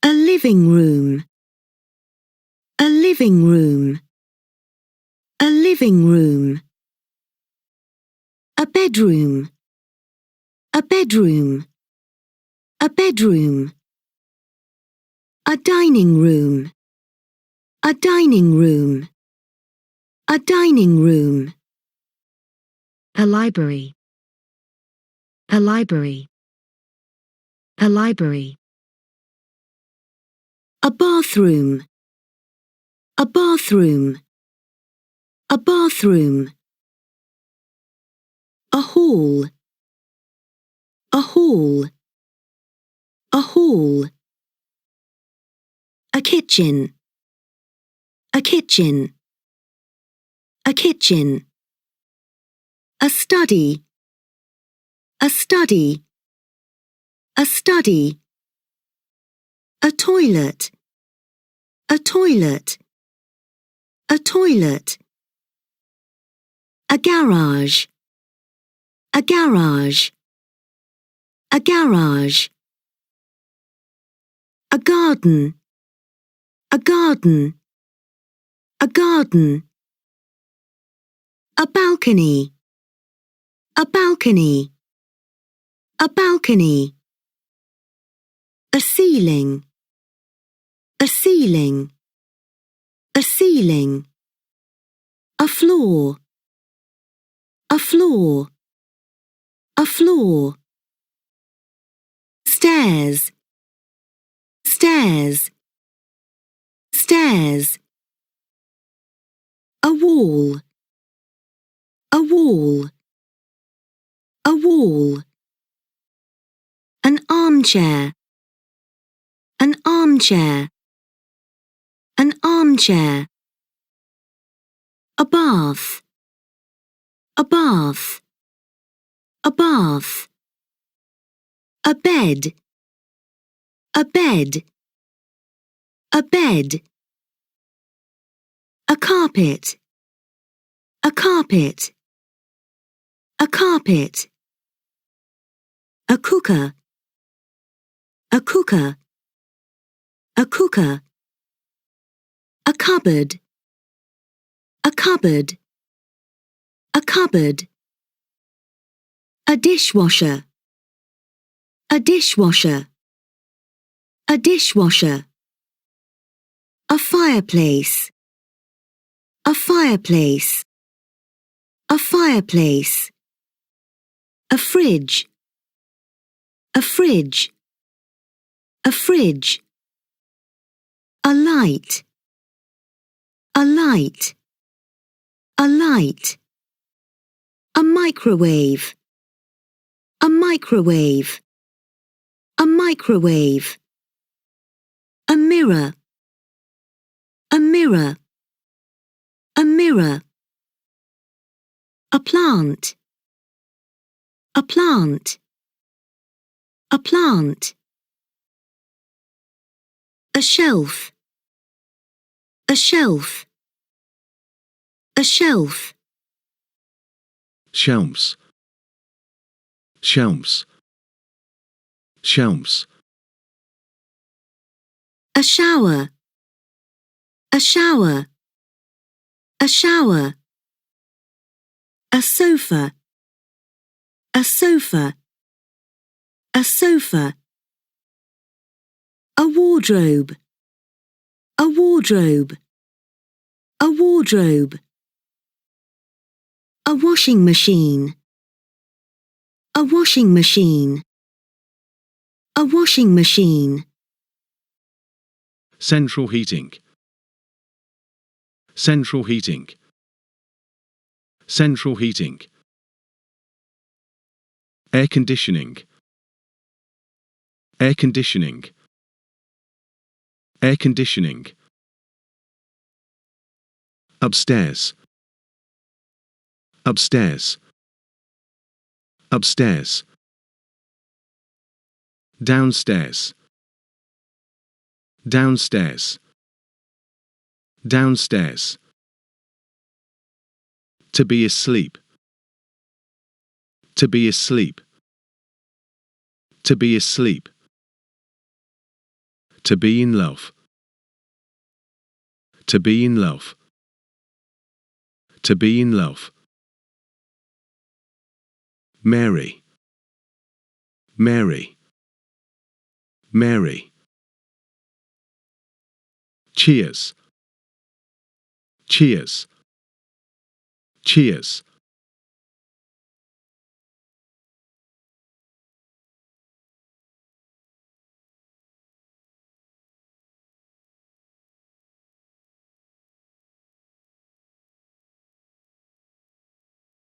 A living room. A living room. A living room. A bedroom. A bedroom. A bedroom. A dining room. A dining room. A dining room. A library. A library. A library. A bathroom. A bathroom. A bathroom. A hall. A hall. A hall. A kitchen. A kitchen. A kitchen. A study. A study. A study. A toilet. A toilet. A toilet. A garage. A garage. A garage. A garden. A garden. A garden. A balcony. A balcony. A balcony. A ceiling. A ceiling. A ceiling. A floor. A floor. A floor. Stairs. Stairs. Stairs. A wall. A wall. A wall. An armchair. An armchair. An armchair. A bath. A bath. A bath. A bed. A bed. A bed. A carpet. A carpet. A carpet. A cooker. A cooker. A cooker. A cupboard. A cupboard. A cupboard. A dishwasher. A dishwasher. A dishwasher. A fireplace. A fireplace. A fireplace. A fridge. A fridge. A fridge. A light. A light. A light. A microwave. A microwave. A microwave. A mirror. A mirror. A mirror. A plant. A plant. A plant. A shelf. A shelf. A shelf. Shelves. Shelves. Shelves. A shower. A shower. A shower. A sofa. A sofa. A sofa. A wardrobe. A wardrobe. A wardrobe. A washing machine. A washing machine. A washing machine. Central heating. Central heating. Central heating. Air conditioning. Air conditioning. Air conditioning. Upstairs. Upstairs. Upstairs. Downstairs. Downstairs. Downstairs. To be asleep. To be asleep. To be asleep. To be in love. To be in love. To be in love. Mary. Mary. Mary. Cheers. Cheers. Cheers.